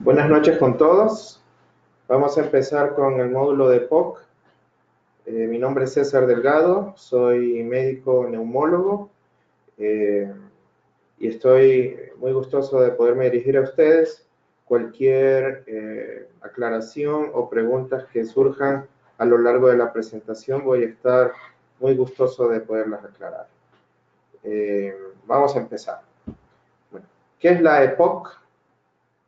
Buenas noches con todos. Vamos a empezar con el módulo de POC. Mi nombre es César Delgado, soy médico neumólogo y estoy muy gustoso de poderme dirigir a ustedes. Cualquier aclaración o preguntas que surjan a lo largo de la presentación, voy a estar muy gustoso de poderlas aclarar. Vamos a empezar. Bueno, ¿qué es la EPOC?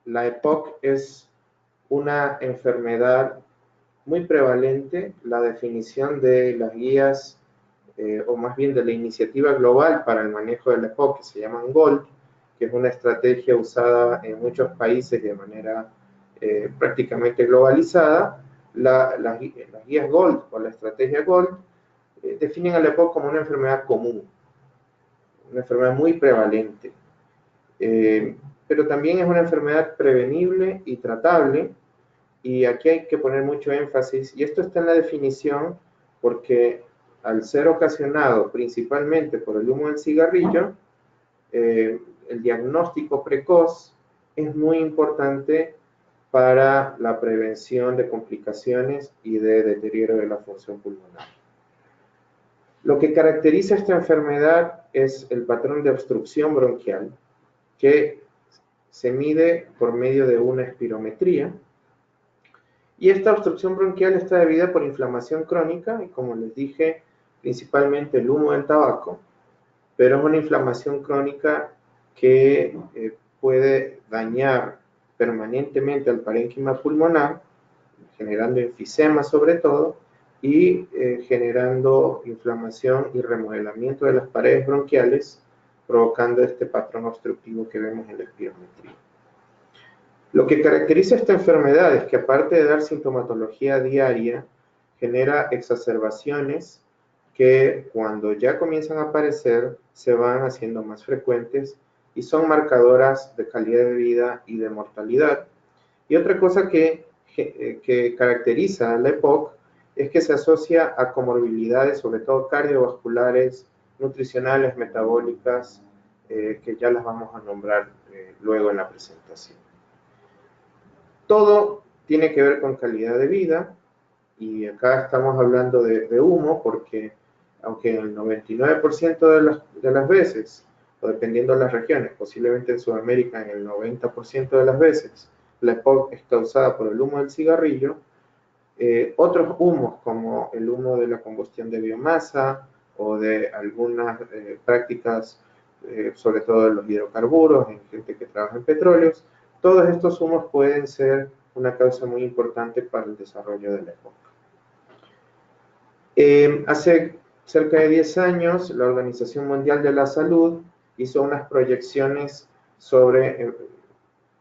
La EPOC es una enfermedad muy prevalente. La definición de las guías, o más bien de la iniciativa global para el manejo de la EPOC, que se llaman GOLD, que es una estrategia usada en muchos países de manera prácticamente globalizada. Las guías GOLD o la estrategia GOLD definen a la EPOC como una enfermedad común, una enfermedad muy prevalente. Pero también es una enfermedad prevenible y tratable, y aquí hay que poner mucho énfasis, y esto está en la definición porque al ser ocasionado principalmente por el humo del cigarrillo, el diagnóstico precoz es muy importante para la prevención de complicaciones y de deterioro de la función pulmonar. Lo que caracteriza esta enfermedad es el patrón de obstrucción bronquial, que se mide por medio de una espirometría, y esta obstrucción bronquial está debida por inflamación crónica y, como les dije, principalmente el humo del tabaco, pero es una inflamación crónica que puede dañar permanentemente al parénquima pulmonar, generando enfisema sobre todo, y generando inflamación y remodelamiento de las paredes bronquiales, provocando este patrón obstructivo que vemos en la espirometría. Lo que caracteriza esta enfermedad es que, aparte de dar sintomatología diaria, genera exacerbaciones que, cuando ya comienzan a aparecer, se van haciendo más frecuentes y son marcadoras de calidad de vida y de mortalidad. Y otra cosa que caracteriza a la EPOC es que se asocia a comorbilidades, sobre todo cardiovasculares, nutricionales, metabólicas, que ya las vamos a nombrar luego en la presentación. Todo tiene que ver con calidad de vida, y acá estamos hablando de humo porque, aunque en el 99% de las veces, o dependiendo de las regiones, posiblemente en Sudamérica en el 90% de las veces, la EPOC es causada por el humo del cigarrillo, otros humos, como el humo de la combustión de biomasa o de algunas prácticas, sobre todo de los hidrocarburos, en gente que trabaja en petróleos, todos estos humos pueden ser una causa muy importante para el desarrollo de la EPOC. Hace cerca de 10 años, la Organización Mundial de la Salud hizo unas proyecciones sobre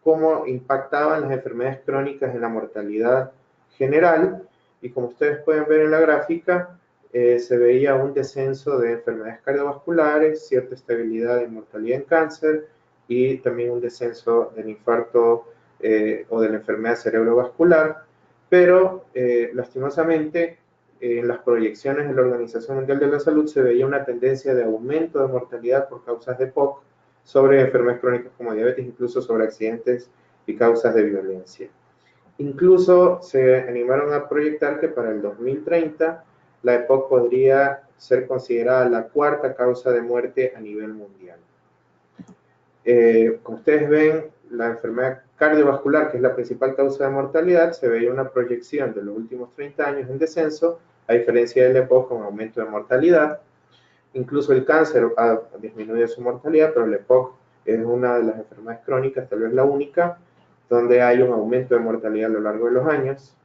cómo impactaban las enfermedades crónicas en la mortalidad general, y como ustedes pueden ver en la gráfica, se veía un descenso de enfermedades cardiovasculares, cierta estabilidad en mortalidad en cáncer, y también un descenso del infarto o de la enfermedad cerebrovascular, pero lastimosamente en las proyecciones de la Organización Mundial de la Salud se veía una tendencia de aumento de mortalidad por causas de POC sobre enfermedades crónicas como diabetes, incluso sobre accidentes y causas de violencia. Incluso se animaron a proyectar que para el 2030 la EPOC podría ser considerada la cuarta causa de muerte a nivel mundial. Como ustedes ven, la enfermedad cardiovascular, que es la principal causa de mortalidad, se veía una proyección de los últimos 30 años en descenso, a diferencia de la EPOC con aumento de mortalidad. Incluso el cáncer ha disminuido su mortalidad, pero la EPOC es una de las enfermedades crónicas, tal vez la única, donde hay un aumento de mortalidad a lo largo de los años.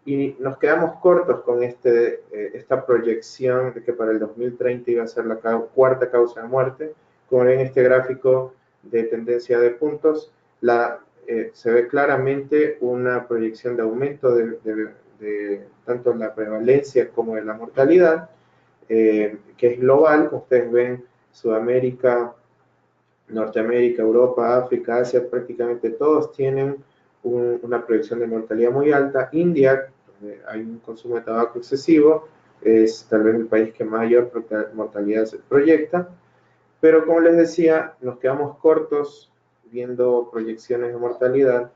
Y nos quedamos cortos con esta proyección de que para el 2030 iba a ser la cuarta causa de muerte. Como ven en este gráfico de tendencia de puntos, se ve claramente una proyección de aumento de tanto la prevalencia como de la mortalidad, que es global. Como ustedes ven, Sudamérica, Norteamérica, Europa, África, Asia, prácticamente todos tienen una proyección de mortalidad muy alta. India, donde hay un consumo de tabaco excesivo, es tal vez el país que mayor mortalidad se proyecta, pero como les decía, nos quedamos cortos viendo proyecciones de mortalidad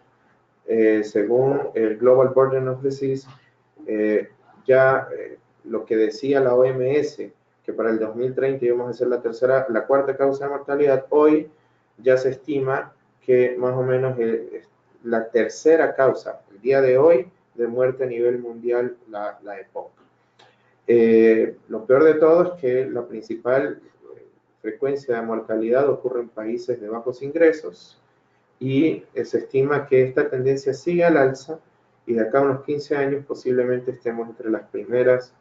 Según el Global Burden of Disease, lo que decía la OMS, que para el 2030 íbamos a ser la cuarta causa de mortalidad, hoy ya se estima que más o menos la tercera causa, el día de hoy, de muerte a nivel mundial, la EPOC. Lo peor de todo es que la principal frecuencia de mortalidad ocurre en países de bajos ingresos y se estima que esta tendencia sigue al alza y de acá a unos 15 años posiblemente estemos entre las primeras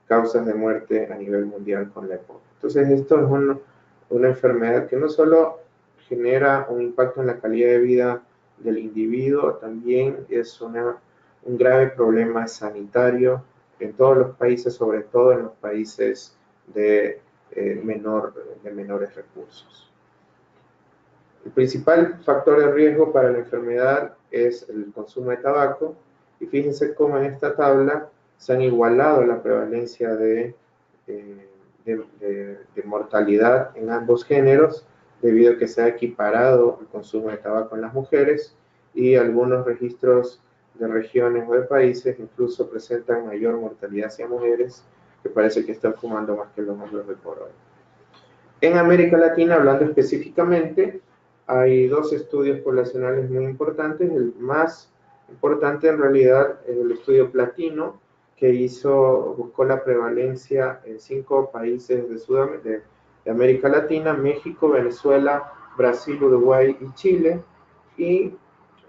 causas de muerte a nivel mundial con la EPOC. Entonces esto es una enfermedad que no solo genera un impacto en la calidad de vida del individuo, también es un grave problema sanitario en todos los países, sobre todo en los países de menores recursos. El principal factor de riesgo para la enfermedad es el consumo de tabaco, y fíjense cómo en esta tabla se han igualado la prevalencia de mortalidad en ambos géneros, debido a que se ha equiparado el consumo de tabaco en las mujeres, y algunos registros de regiones o de países incluso presentan mayor mortalidad hacia mujeres que parece que están fumando más que los hombres de por hoy. En América Latina, hablando específicamente, hay dos estudios poblacionales muy importantes. El más importante en realidad es el estudio Platino, que buscó la prevalencia en 5 países de América Latina: México, Venezuela, Brasil, Uruguay y Chile. Y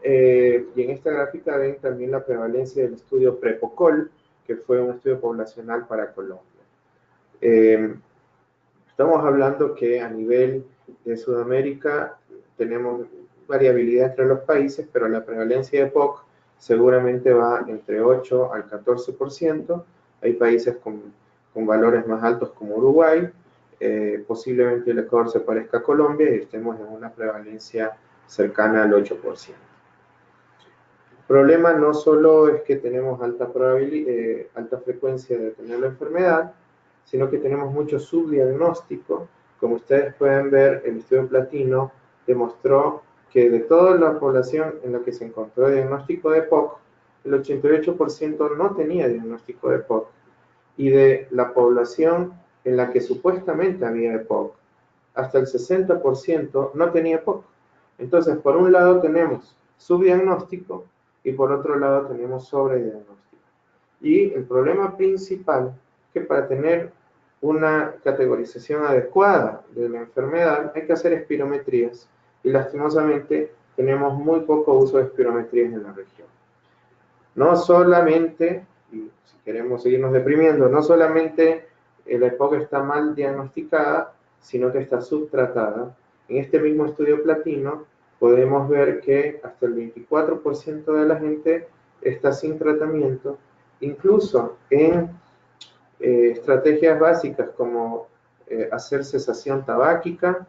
en esta gráfica ven también la prevalencia del estudio Prepocol, que fue un estudio poblacional para Colombia. Estamos hablando que a nivel de Sudamérica tenemos variabilidad entre los países, pero la prevalencia de EPOC seguramente va entre 8 al 14%. Hay países con valores más altos como Uruguay, posiblemente el Ecuador se parezca a Colombia y estemos en una prevalencia cercana al 8%. El problema no solo es que tenemos alta frecuencia de tener la enfermedad, sino que tenemos mucho subdiagnóstico. Como ustedes pueden ver, el estudio Platino demostró que de toda la población en la que se encontró diagnóstico de EPOC, el 88% no tenía diagnóstico de EPOC, y de la población en la que supuestamente había EPOC, hasta el 60% no tenía EPOC. Entonces, por un lado tenemos subdiagnóstico y por otro lado tenemos sobrediagnóstico. Y el problema principal es que para tener una categorización adecuada de la enfermedad hay que hacer espirometrías, y lastimosamente tenemos muy poco uso de espirometrías en la región. No solamente, y si queremos seguirnos deprimiendo, no solamente la EPOC está mal diagnosticada, sino que está subtratada. En este mismo estudio Platino podemos ver que hasta el 24% de la gente está sin tratamiento, incluso en estrategias básicas como hacer cesación tabáquica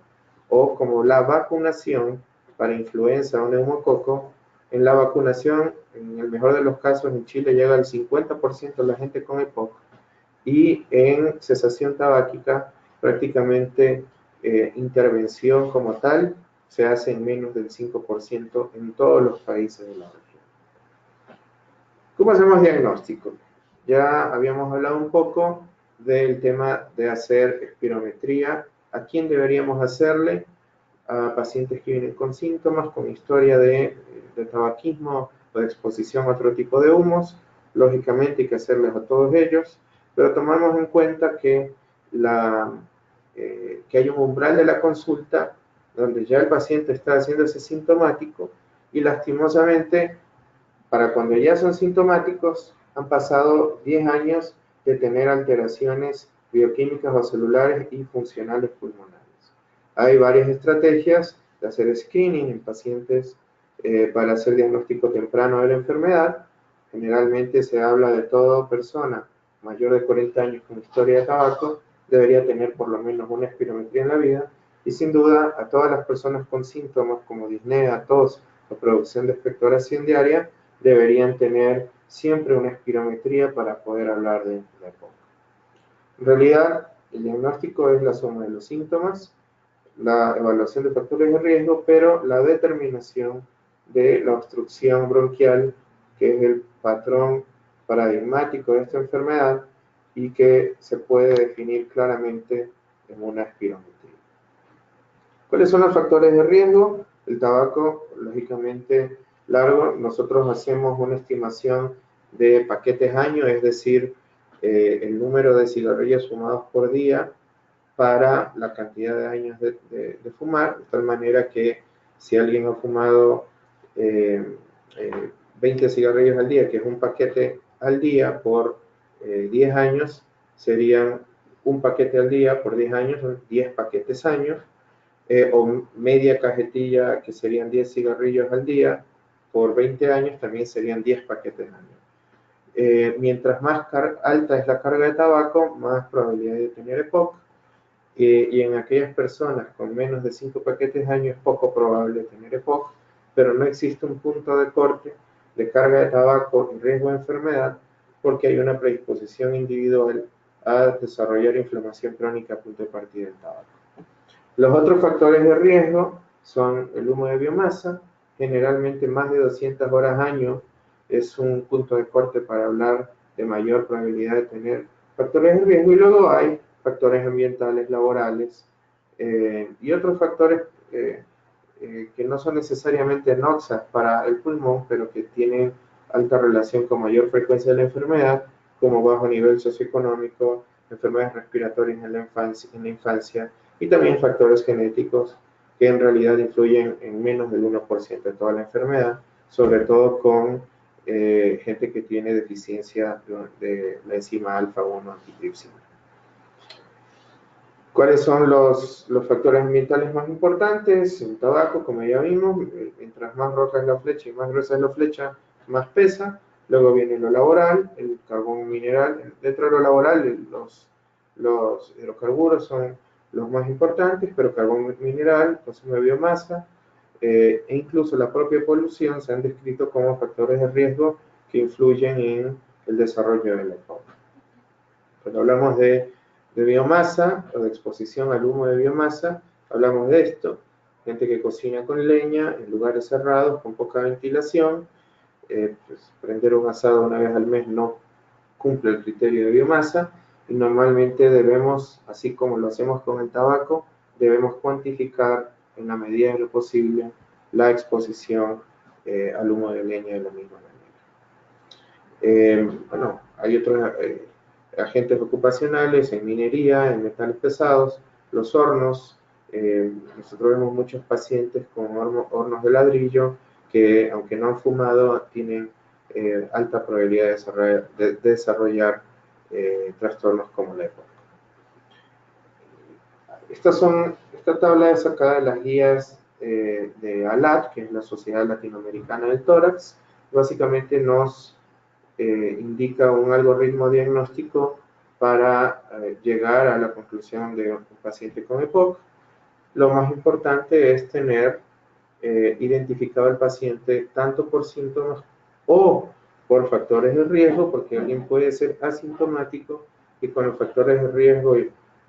o como la vacunación para influenza o neumococo. En la vacunación, en el mejor de los casos, en Chile llega al 50% de la gente con EPOC, y en cesación tabáquica prácticamente intervención como tal se hace en menos del 5% en todos los países de la región. ¿Cómo hacemos diagnóstico? Ya habíamos hablado un poco del tema de hacer espirometría. ¿A quién deberíamos hacerle? A pacientes que vienen con síntomas, con historia de tabaquismo o de exposición a otro tipo de humos. Lógicamente hay que hacerles a todos ellos, pero tomamos en cuenta que hay un umbral de la consulta donde ya el paciente está haciéndose sintomático, y lastimosamente para cuando ya son sintomáticos han pasado 10 años de tener alteraciones bioquímicas o celulares y funcionales pulmonares. Hay varias estrategias de hacer screening en pacientes para hacer diagnóstico temprano de la enfermedad. Generalmente se habla de toda persona mayor de 40 años con historia de tabaco debería tener por lo menos una espirometría en la vida, y sin duda a todas las personas con síntomas como disnea, tos o producción de expectoración diaria deberían tener siempre una espirometría para poder hablar de la EPOC. En realidad, el diagnóstico es la suma de los síntomas, la evaluación de factores de riesgo, pero la determinación de la obstrucción bronquial, que es el patrón paradigmático de esta enfermedad y que se puede definir claramente en una espirometría. ¿Cuáles son los factores de riesgo? El tabaco, lógicamente, largo. Nosotros hacemos una estimación de paquetes año, es decir, el número de cigarrillos fumados por día para la cantidad de años de fumar, de tal manera que si alguien ha fumado 20 cigarrillos al día, que es un paquete al día por 10 años, serían un paquete al día por 10 años, son 10 paquetes años, o media cajetilla, que serían 10 cigarrillos al día, por 20 años también serían 10 paquetes al año. Mientras más alta es la carga de tabaco, más probabilidad de tener EPOC, y en aquellas personas con menos de 5 paquetes al año es poco probable tener EPOC, pero no existe un punto de corte de carga de tabaco y riesgo de enfermedad porque hay una predisposición individual a desarrollar inflamación crónica a punto de partida del tabaco. Los otros factores de riesgo son el humo de biomasa, generalmente más de 200 horas año es un punto de corte para hablar de mayor probabilidad de tener factores de riesgo, y luego hay factores ambientales, laborales y otros factores que no son necesariamente noxas para el pulmón, pero que tienen alta relación con mayor frecuencia de la enfermedad, como bajo nivel socioeconómico, enfermedades respiratorias en la infancia y también factores genéticos que en realidad influyen en menos del 1% de toda la enfermedad, sobre todo con gente que tiene deficiencia de la enzima alfa-1 antitripsina. ¿Cuáles son los factores ambientales más importantes? El tabaco, como ya vimos, mientras más roja es la flecha y más gruesa es la flecha, más pesa. Luego viene lo laboral, el carbón mineral. Dentro de lo laboral, los hidrocarburos son los más importantes, pero carbón mineral, consumo de biomasa, e incluso la propia polución se han descrito como factores de riesgo que influyen en el desarrollo de la EPOC. Cuando hablamos de biomasa o de exposición al humo de biomasa, hablamos de esto: gente que cocina con leña en lugares cerrados con poca ventilación. Pues prender un asado una vez al mes no cumple el criterio de biomasa, y normalmente debemos, así como lo hacemos con el tabaco, debemos cuantificar en la medida de lo posible la exposición al humo de leña de la misma manera. Bueno, hay otros agentes ocupacionales en minería, en metales pesados, los hornos. Nosotros vemos muchos pacientes con hornos de ladrillo que, aunque no han fumado, tienen alta probabilidad de desarrollar trastornos como la EPOC. Esta tabla es sacada de las guías de ALAT, que es la Sociedad Latinoamericana del Tórax. Básicamente nos indica un algoritmo diagnóstico para llegar a la conclusión de un paciente con EPOC. Lo más importante es tener identificado al paciente tanto por síntomas o por factores de riesgo, porque alguien puede ser asintomático y con los factores de riesgo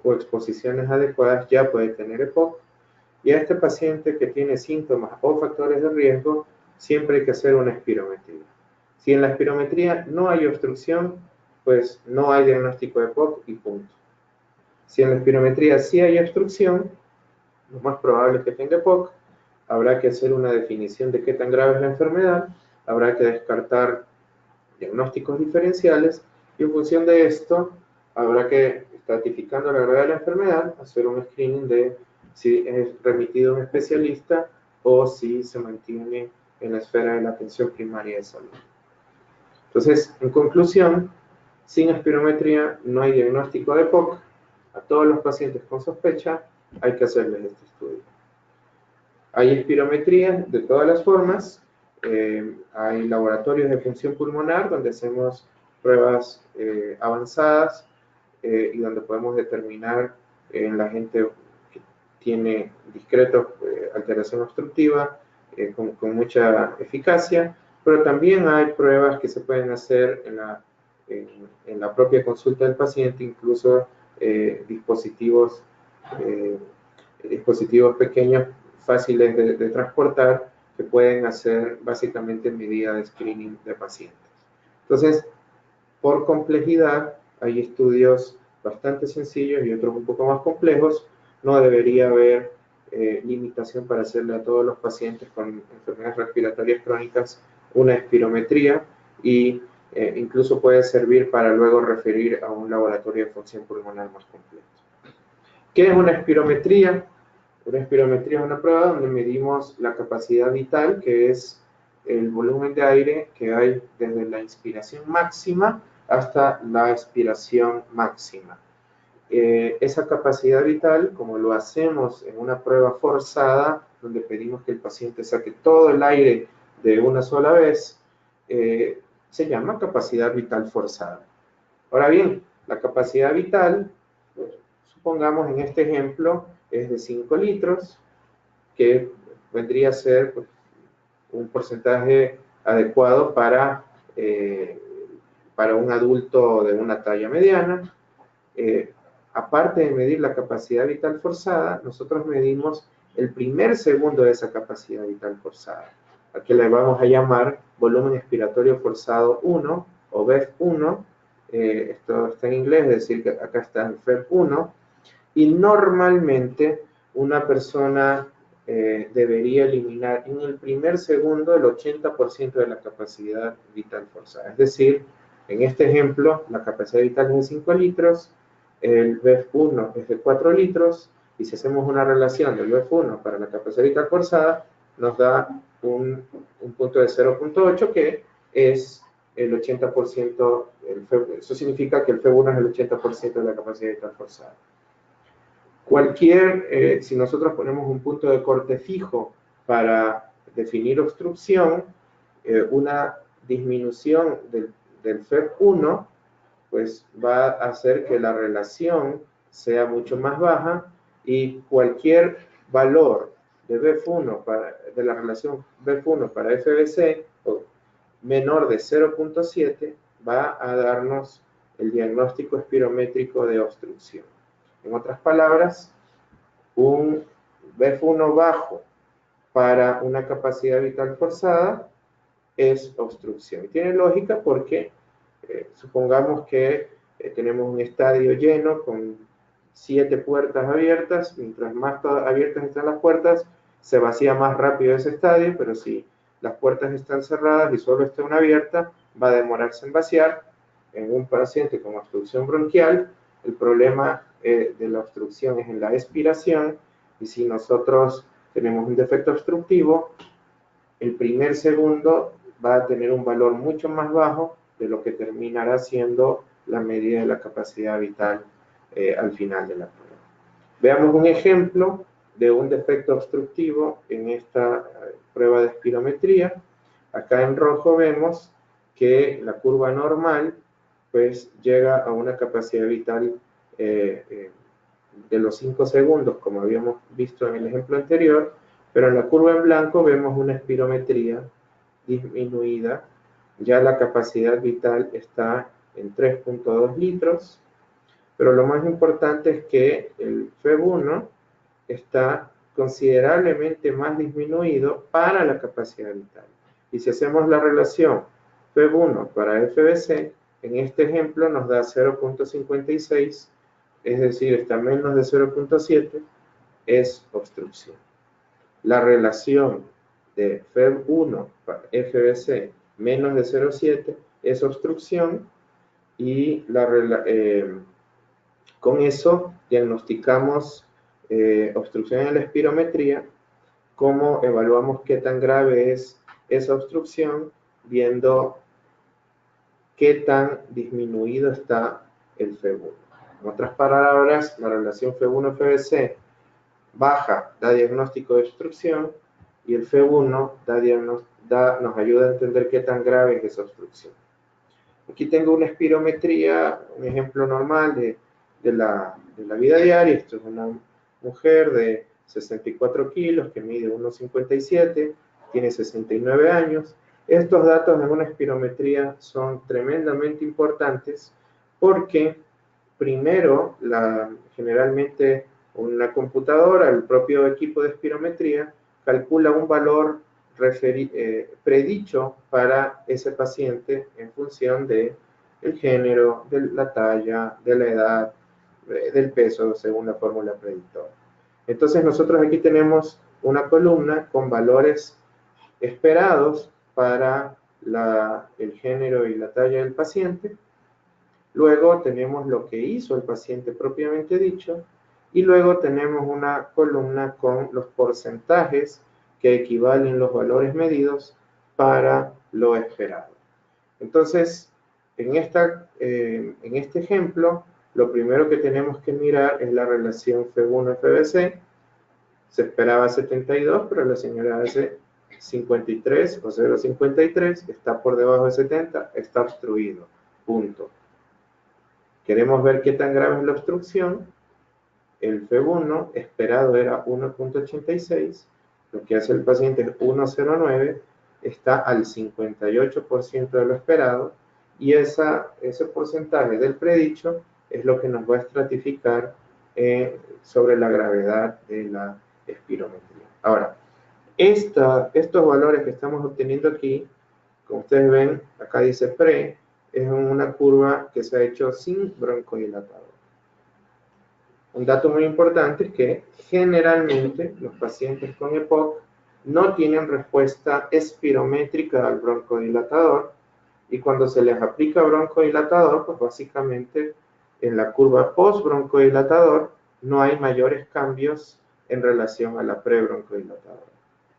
o exposiciones adecuadas ya puede tener EPOC. Y a este paciente que tiene síntomas o factores de riesgo, siempre hay que hacer una espirometría. Si en la espirometría no hay obstrucción, pues no hay diagnóstico de EPOC y punto. Si en la espirometría sí hay obstrucción, lo más probable es que tenga EPOC. Habrá que hacer una definición de qué tan grave es la enfermedad, habrá que descartar diagnósticos diferenciales, y en función de esto habrá que, estratificando la gravedad de la enfermedad, hacer un screening de si es remitido a un especialista o si se mantiene en la esfera de la atención primaria de salud. Entonces, en conclusión, sin espirometría no hay diagnóstico de EPOC. A todos los pacientes con sospecha hay que hacerles este estudio. Hay espirometría de todas las formas. Hay laboratorios de función pulmonar donde hacemos pruebas avanzadas y donde podemos determinar en la gente que tiene discreta alteración obstructiva con mucha eficacia, pero también hay pruebas que se pueden hacer en la propia consulta del paciente, incluso dispositivos pequeños fáciles de transportar, que pueden hacer básicamente medida de screening de pacientes. Entonces, por complejidad, hay estudios bastante sencillos y otros un poco más complejos. No debería haber limitación para hacerle a todos los pacientes con enfermedades respiratorias crónicas una espirometría y incluso puede servir para luego referir a un laboratorio de función pulmonar más completo. ¿Qué es una espirometría? Una espirometría es una prueba donde medimos la capacidad vital, que es el volumen de aire que hay desde la inspiración máxima hasta la expiración máxima. Esa capacidad vital, como lo hacemos en una prueba forzada, donde pedimos que el paciente saque todo el aire de una sola vez, se llama capacidad vital forzada. Ahora bien, la capacidad vital, pues, supongamos en este ejemplo, es de 5 litros, que vendría a ser pues, un porcentaje adecuado para un adulto de una talla mediana. Aparte de medir la capacidad vital forzada, nosotros medimos el primer segundo de esa capacidad vital forzada, a que le vamos a llamar volumen expiratorio forzado 1 o VEF1. Esto está en inglés, es decir, que acá está el FEV1, y normalmente una persona debería eliminar en el primer segundo el 80% de la capacidad vital forzada. Es decir, en este ejemplo, la capacidad vital es de 5 litros, el VEF1 es de 4 litros, y si hacemos una relación del VEF1 para la capacidad vital forzada, nos da un punto de 0.8, que es el 80%, eso significa que el FEV1 es el 80% de la capacidad vital forzada. Si nosotros ponemos un punto de corte fijo para definir obstrucción, una disminución del FEV1, pues va a hacer que la relación sea mucho más baja, y cualquier valor de VEF1 de la relación VEF1 para FVC menor de 0.7 va a darnos el diagnóstico espirométrico de obstrucción. En otras palabras, un VEF1 bajo para una capacidad vital forzada es obstrucción. Y tiene lógica porque supongamos que tenemos un estadio lleno con 7 puertas abiertas. Mientras más abiertas están las puertas, se vacía más rápido ese estadio, pero si las puertas están cerradas y solo está una abierta, va a demorarse en vaciar. En un paciente con obstrucción bronquial, el problema de la obstrucción es en la expiración, y si nosotros tenemos un defecto obstructivo, el primer segundo va a tener un valor mucho más bajo de lo que terminará siendo la medida de la capacidad vital al final de la prueba. Veamos un ejemplo de un defecto obstructivo en esta prueba de espirometría. Acá en rojo vemos que la curva normal pues llega a una capacidad vital de los 5 segundos, como habíamos visto en el ejemplo anterior, pero en la curva en blanco vemos una espirometría disminuida. Ya la capacidad vital está en 3.2 litros, pero lo más importante es que el FEV1 está considerablemente más disminuido para la capacidad vital. Y si hacemos la relación FEV1 para FVC, en este ejemplo nos da 0.56, es decir, está menos de 0.7, es obstrucción. La relación de FEV1 para FVC menos de 0.7 es obstrucción, y con eso diagnosticamos obstrucción en la espirometría. ¿Cómo evaluamos qué tan grave es esa obstrucción? Viendo qué tan disminuido está el FEV1. En otras palabras, la relación FEV1-FVC baja da diagnóstico de obstrucción, y el FEV1 nos ayuda a entender qué tan grave es esa obstrucción. Aquí tengo una espirometría, un ejemplo normal de la vida diaria. Esto es una mujer de 64 kilos que mide 1,57, tiene 69 años. Estos datos en una espirometría son tremendamente importantes porque primero, generalmente una computadora, el propio equipo de espirometría, calcula un valor predicho para ese paciente en función de el género, de la talla, de la edad, del peso, según la fórmula predictora. Entonces nosotros aquí tenemos una columna con valores esperados para el género y la talla del paciente. Luego tenemos lo que hizo el paciente propiamente dicho, y luego tenemos una columna con los porcentajes que equivalen los valores medidos para lo esperado. Entonces, en este ejemplo, lo primero que tenemos que mirar es la relación F1-FBC. Se esperaba 72, pero la señora hace 53 o 0,53, está por debajo de 70, está obstruido, punto. Queremos ver qué tan grave es la obstrucción. El F1 esperado era 1,86, lo que hace el paciente es 1,09, está al 58% de lo esperado, y ese porcentaje del predicho es lo que nos va a estratificar sobre la gravedad de la espirometría. Ahora, estos valores que estamos obteniendo aquí, como ustedes ven, acá dice pre, es una curva que se ha hecho sin broncodilatador. Un dato muy importante es que generalmente los pacientes con EPOC no tienen respuesta espirométrica al broncodilatador, y cuando se les aplica broncodilatador, pues básicamente en la curva post-broncodilatador no hay mayores cambios en relación a la pre-broncodilatadora.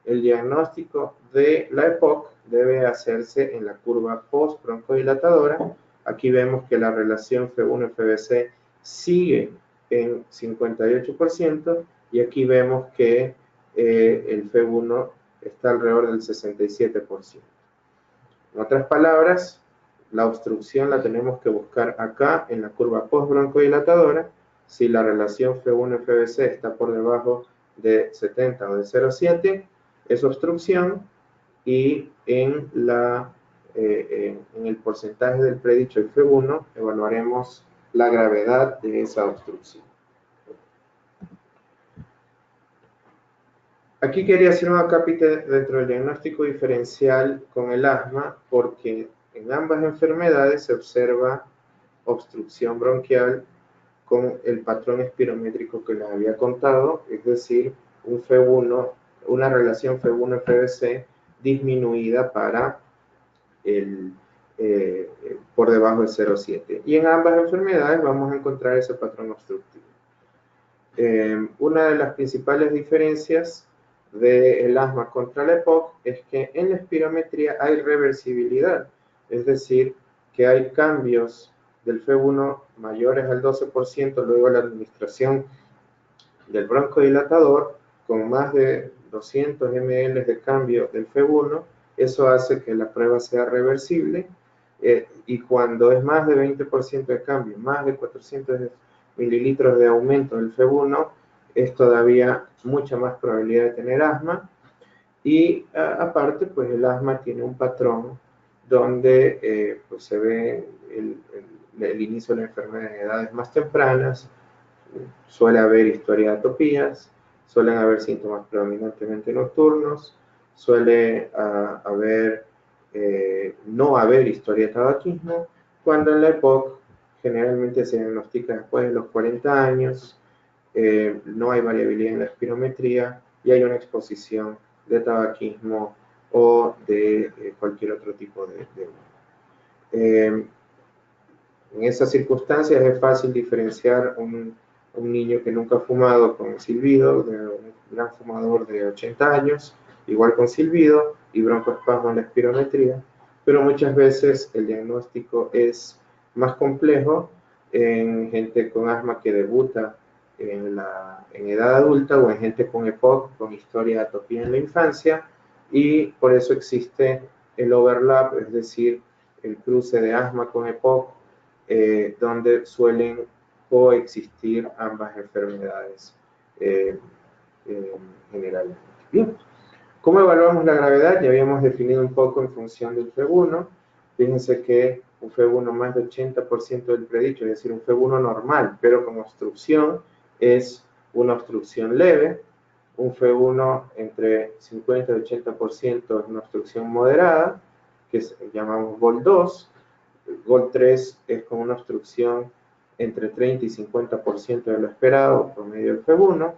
El diagnóstico de la EPOC debe hacerse en la curva post-broncodilatadora. Aquí vemos que la relación F1-FBC sigue en 58%, y aquí vemos que el F1 está alrededor del 67%. En otras palabras, la obstrucción la tenemos que buscar acá en la curva post-broncodilatadora. Si la relación F1-FBC está por debajo de 70 o de 0,7, es obstrucción, y en el porcentaje del predicho F1 evaluaremos la gravedad de esa obstrucción. Aquí quería hacer un acápite dentro del diagnóstico diferencial con el asma, porque en ambas enfermedades se observa obstrucción bronquial con el patrón espirométrico que les había contado, es decir, un F1, una relación F1-FBC disminuida para por debajo de 0,7. Y en ambas enfermedades vamos a encontrar ese patrón obstructivo. Una de las principales diferencias del asma contra la EPOC es que en la espirometría hay reversibilidad, es decir, que hay cambios del F1 mayores al 12% luego de la administración del broncodilatador, con más de 200 ml de cambio del F1. Eso hace que la prueba sea reversible, y cuando es más de 20% de cambio, más de 400 mililitros de aumento del F1, es todavía mucha más probabilidad de tener asma. Y aparte, pues el asma tiene un patrón donde pues se ve el inicio de la enfermedad en edades más tempranas, suele haber historia de atopías, suelen haber síntomas predominantemente nocturnos, suele no haber historia de tabaquismo, cuando en la EPOC generalmente se diagnostica después de los 40 años, no hay variabilidad en la espirometría y hay una exposición de tabaquismo o de cualquier otro tipo de en esas circunstancias es fácil diferenciar un niño que nunca ha fumado con silbido de un gran fumador de 80 años, igual con silbido y broncoespasmo en la espirometría, pero muchas veces el diagnóstico es más complejo en gente con asma que debuta en edad adulta, o en gente con EPOC, con historia de atopía en la infancia, y por eso existe el overlap, es decir, el cruce de asma con EPOC, donde suelen coexistir ambas enfermedades generalmente. Bien, ¿cómo evaluamos la gravedad? Ya habíamos definido un poco en función del F1. Fíjense que un F1 más de 80% del predicho, es decir, un F1 normal, pero con obstrucción, es una obstrucción leve. un F1 entre 50 y 80% es una obstrucción moderada, que llamamos GOL 2. GOL 3 es con una obstrucción entre 30 y 50% de lo esperado, promedio del F1.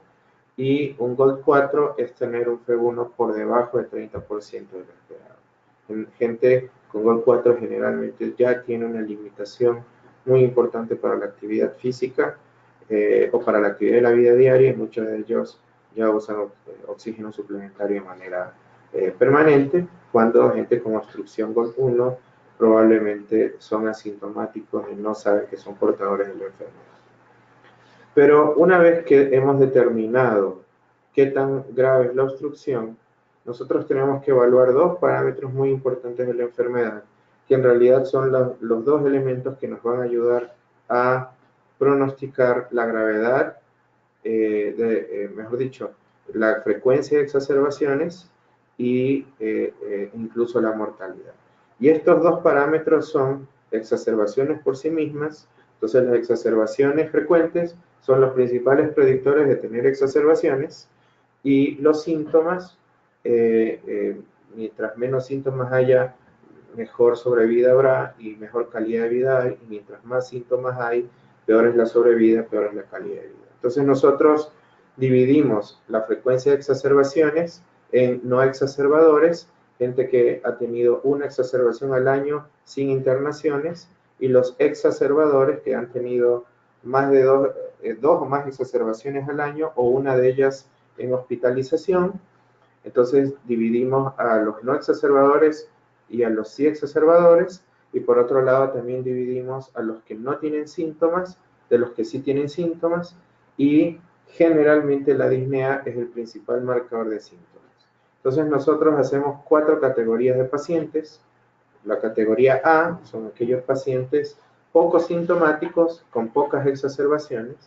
Y un GOL 4 es tener un F1 por debajo del 30% de lo esperado. Gente con GOL 4 generalmente ya tiene una limitación muy importante para la actividad física o para la actividad de la vida diaria, y muchos de ellos ya usan oxígeno suplementario de manera permanente, cuando gente con obstrucción GOL 1 probablemente son asintomáticos y no saben que son portadores de la enfermedad. Pero una vez que hemos determinado qué tan grave es la obstrucción, nosotros tenemos que evaluar dos parámetros muy importantes de la enfermedad, que en realidad son los dos elementos que nos van a ayudar a pronosticar la gravedad, mejor dicho, la frecuencia de exacerbaciones y incluso la mortalidad. Y estos dos parámetros son exacerbaciones por sí mismas. Entonces, las exacerbaciones frecuentes son los principales predictores de tener exacerbaciones, y los síntomas, mientras menos síntomas haya, mejor sobrevida habrá y mejor calidad de vida hay, y mientras más síntomas hay, peor es la sobrevida, peor es la calidad de vida. Entonces nosotros dividimos la frecuencia de exacerbaciones en no exacerbadores, gente que ha tenido una exacerbación al año sin internaciones, y los exacerbadores que han tenido más de dos o más exacerbaciones al año, o una de ellas en hospitalización. Entonces dividimos a los no exacerbadores y a los sí exacerbadores, y por otro lado también dividimos a los que no tienen síntomas de los que sí tienen síntomas, y generalmente la disnea es el principal marcador de síntomas. Entonces nosotros hacemos 4 categorías de pacientes. La categoría A son aquellos pacientes poco sintomáticos con pocas exacerbaciones.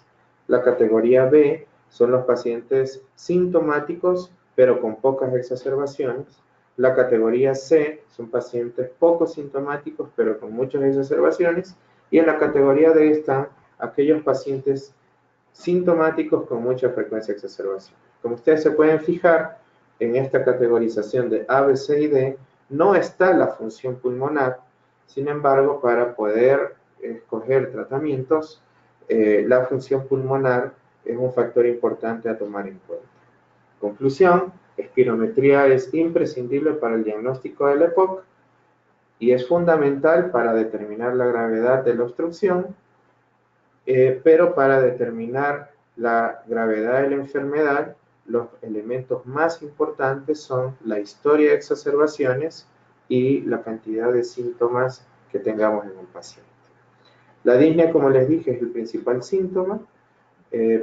La categoría B son los pacientes sintomáticos pero con pocas exacerbaciones. La categoría C son pacientes poco sintomáticos pero con muchas exacerbaciones. Y en la categoría D están aquellos pacientes sintomáticos con mucha frecuencia de exacerbación. Como ustedes se pueden fijar, en esta categorización de A, B, C y D no está la función pulmonar. Sin embargo, para poder escoger tratamientos, la función pulmonar es un factor importante a tomar en cuenta. Conclusión: espirometría es imprescindible para el diagnóstico de la EPOC y es fundamental para determinar la gravedad de la obstrucción, pero para determinar la gravedad de la enfermedad, los elementos más importantes son la historia de exacerbaciones y la cantidad de síntomas que tengamos en un paciente. La disnea, como les dije, es el principal síntoma,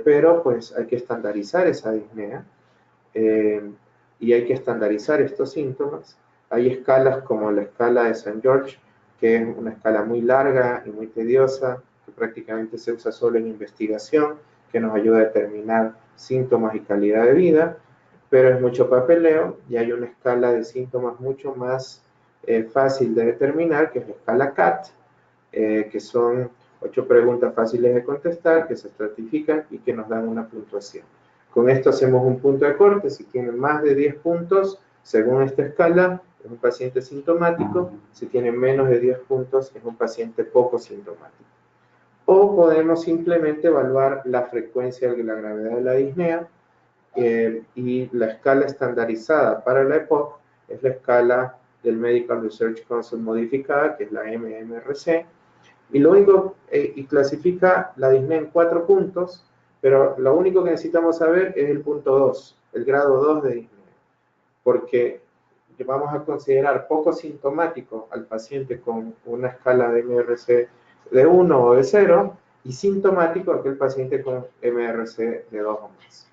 pero pues hay que estandarizar esa disnea y hay que estandarizar estos síntomas. Hay escalas como la escala de St. George, que es una escala muy larga y muy tediosa, que prácticamente se usa solo en investigación, que nos ayuda a determinar síntomas y calidad de vida, pero es mucho papeleo. Y hay una escala de síntomas mucho más fácil de determinar, que es la escala CAT, que son 8 preguntas fáciles de contestar, que se estratifican y que nos dan una puntuación. Con esto hacemos un punto de corte. Si tienen más de 10 puntos, según esta escala, es un paciente sintomático. Si tienen menos de 10 puntos, es un paciente poco sintomático. O podemos simplemente evaluar la frecuencia de la gravedad de la disnea, y la escala estandarizada para la EPOC es la escala del Medical Research Council modificada, que es la MMRC, y clasifica la disnea en 4 puntos, pero lo único que necesitamos saber es el punto 2, el grado 2 de disnea, porque vamos a considerar poco sintomático al paciente con una escala de MRC de 1 o de 0, y sintomático aquel paciente con MRC de 2 o más.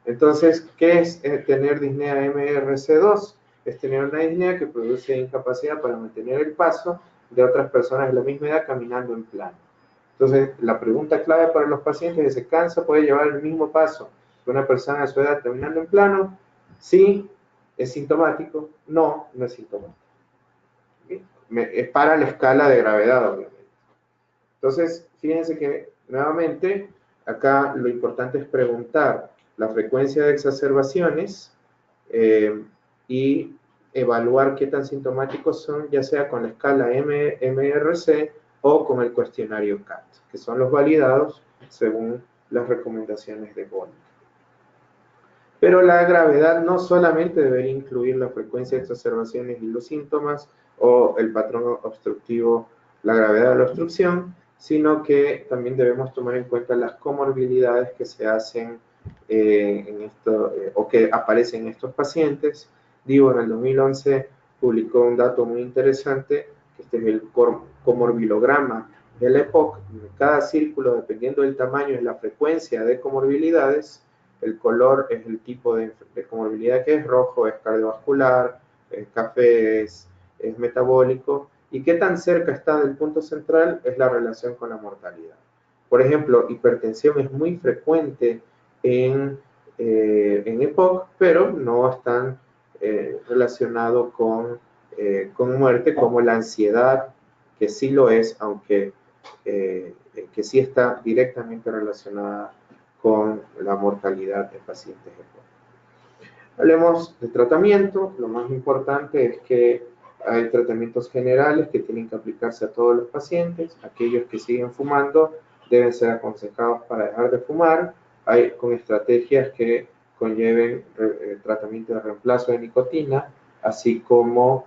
Entonces, ¿qué es tener disnea MRC2? Es tener una disnea que produce incapacidad para mantener el paso de otras personas de la misma edad caminando en plano. Entonces, la pregunta clave para los pacientes es: ¿se cansa? ¿Puede llevar el mismo paso que una persona de su edad caminando en plano? Sí. ¿Es sintomático? No, no es sintomático. Es para la escala de gravedad, obviamente. Entonces, fíjense que nuevamente acá lo importante es preguntar: la frecuencia de exacerbaciones y evaluar qué tan sintomáticos son, ya sea con la escala MRC o con el cuestionario CAT, que son los validados según las recomendaciones de Gold. Pero la gravedad no solamente debería incluir la frecuencia de exacerbaciones y los síntomas o el patrón obstructivo, la gravedad de la obstrucción, sino que también debemos tomar en cuenta las comorbilidades que se hacen o que aparecen en estos pacientes. Digo, en el 2011 publicó un dato muy interesante, que este es el comorbilograma de la EPOC. En cada círculo, dependiendo del tamaño y la frecuencia de comorbilidades, el color es el tipo de comorbilidad que es: rojo es cardiovascular, café es metabólico, y qué tan cerca está del punto central es la relación con la mortalidad. Por ejemplo, hipertensión es muy frecuente en EPOC, pero no es tan relacionado con muerte como la ansiedad, que sí lo es, aunque que sí está directamente relacionada con la mortalidad de pacientes EPOC. Hablemos de tratamiento. Lo más importante es que hay tratamientos generales que tienen que aplicarse a todos los pacientes. Aquellos que siguen fumando deben ser aconsejados para dejar de fumar, con estrategias que conlleven tratamiento de reemplazo de nicotina, así como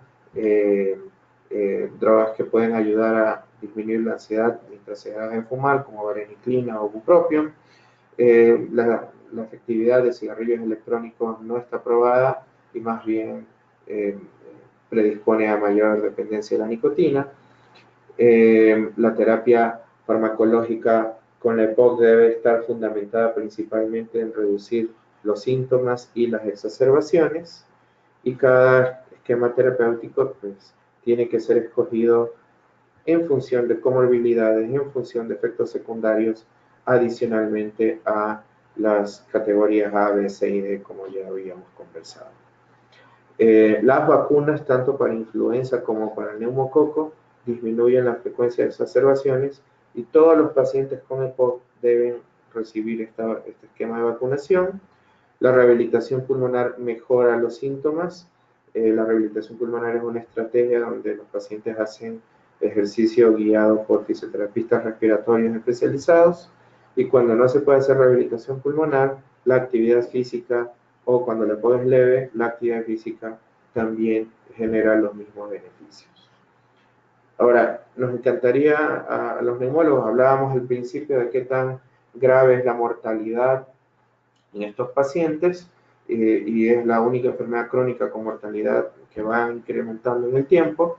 drogas que pueden ayudar a disminuir la ansiedad mientras se deja de fumar, como vareniclina o bupropión. La efectividad de cigarrillos electrónicos no está probada y más bien predispone a mayor dependencia de la nicotina. La terapia farmacológica con la EPOC debe estar fundamentada principalmente en reducir los síntomas y las exacerbaciones, y cada esquema terapéutico pues tiene que ser escogido en función de comorbilidades, en función de efectos secundarios, adicionalmente a las categorías A, B, C y D, como ya habíamos conversado. Las vacunas, tanto para influenza como para el neumococo, disminuyen la frecuencia de exacerbaciones, y todos los pacientes con EPOC deben recibir este esquema de vacunación. La rehabilitación pulmonar mejora los síntomas. La rehabilitación pulmonar es una estrategia donde los pacientes hacen ejercicio guiado por fisioterapistas respiratorios especializados, y cuando no se puede hacer rehabilitación pulmonar, la actividad física, o cuando la EPOC es leve, la actividad física también genera los mismos beneficios. Ahora, nos encantaría, a los neumólogos hablábamos al principio de qué tan grave es la mortalidad en estos pacientes, y es la única enfermedad crónica con mortalidad que va incrementando en el tiempo,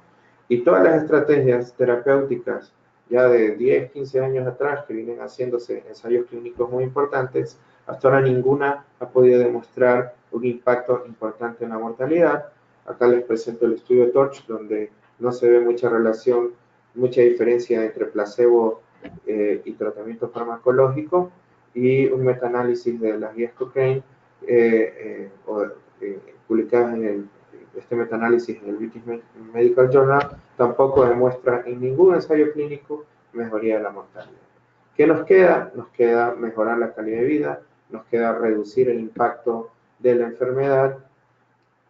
y todas las estrategias terapéuticas ya de 10, 15 años atrás que vienen haciéndose ensayos clínicos muy importantes, hasta ahora ninguna ha podido demostrar un impacto importante en la mortalidad. Acá les presento el estudio TORCH, donde no se ve mucha relación, mucha diferencia entre placebo y tratamiento farmacológico, y un metaanálisis de las guías Cochrane publicadas en este metaanálisis en el British Medical Journal, tampoco demuestra en ningún ensayo clínico mejoría de la mortalidad. ¿Qué nos queda? Nos queda mejorar la calidad de vida, nos queda reducir el impacto de la enfermedad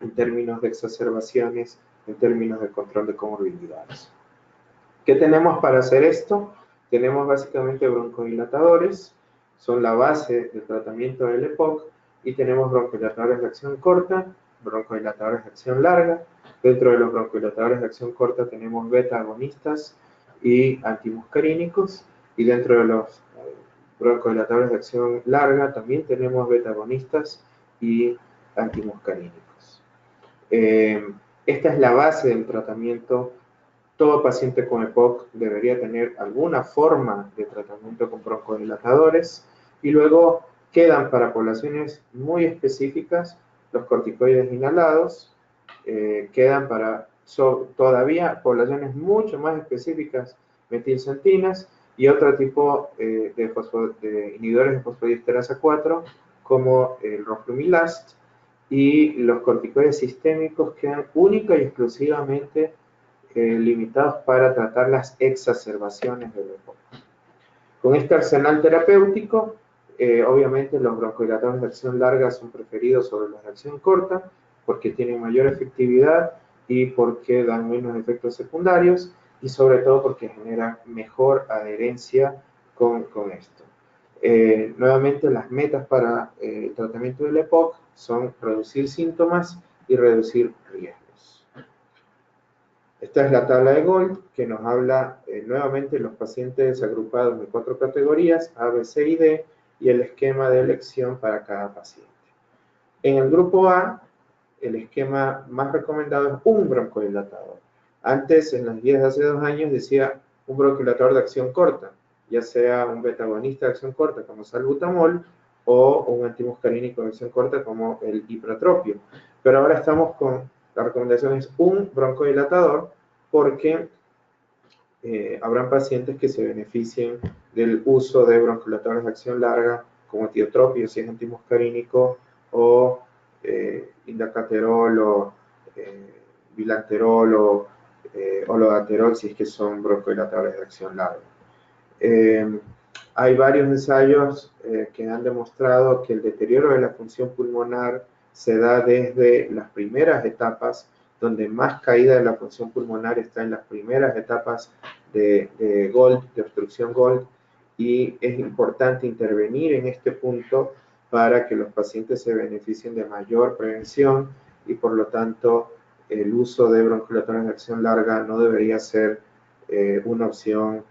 en términos de exacerbaciones, en términos de control de comorbilidades. ¿Qué tenemos para hacer esto? Tenemos básicamente broncodilatadores, son la base del tratamiento del EPOC, y tenemos broncodilatadores de acción corta, broncodilatadores de acción larga. Dentro de los broncodilatadores de acción corta tenemos beta agonistas y antimuscarínicos, y dentro de los broncodilatadores de acción larga también tenemos beta agonistas y antimuscarínicos. Esta es la base del tratamiento. Todo paciente con EPOC debería tener alguna forma de tratamiento con broncodilatadores, y luego quedan para poblaciones muy específicas los corticoides inhalados, quedan para todavía poblaciones mucho más específicas metilxantinas y otro tipo de inhibidores de fosfodiesterasa 4 como el roflumilast, y los corticoides sistémicos quedan única y exclusivamente limitados para tratar las exacerbaciones del EPOC. Con este arsenal terapéutico Obviamente los broncodilatadores de acción larga son preferidos sobre los de acción corta porque tienen mayor efectividad y porque dan menos efectos secundarios y sobre todo porque generan mejor adherencia con esto. Nuevamente las metas para el tratamiento del EPOC son reducir síntomas y reducir riesgos. Esta es la tabla de Gold que nos habla nuevamente los pacientes agrupados en 4 categorías, A, B, C y D, y el esquema de elección para cada paciente. En el grupo A, el esquema más recomendado es un broncodilatador. Antes, en las guías de hace 2 años, decía un broncodilatador de acción corta, ya sea un beta-agonista de acción corta como salbutamol o un antimuscarínico de acción corta como el ipratropio. Pero ahora estamos con la recomendación es un broncodilatador porque habrán pacientes que se beneficien del uso de broncodilatadores de acción larga como tiotropio si es antimuscarínico o indacaterol o bilanterol o olodaterol si es que son broncodilatadores de acción larga. Hay varios ensayos que han demostrado que el deterioro de la función pulmonar se da desde las primeras etapas, donde más caída de la función pulmonar está en las primeras etapas de GOLD, de obstrucción GOLD, y es importante intervenir en este punto para que los pacientes se beneficien de mayor prevención y por lo tanto el uso de broncodilatadores de acción larga no debería ser una opción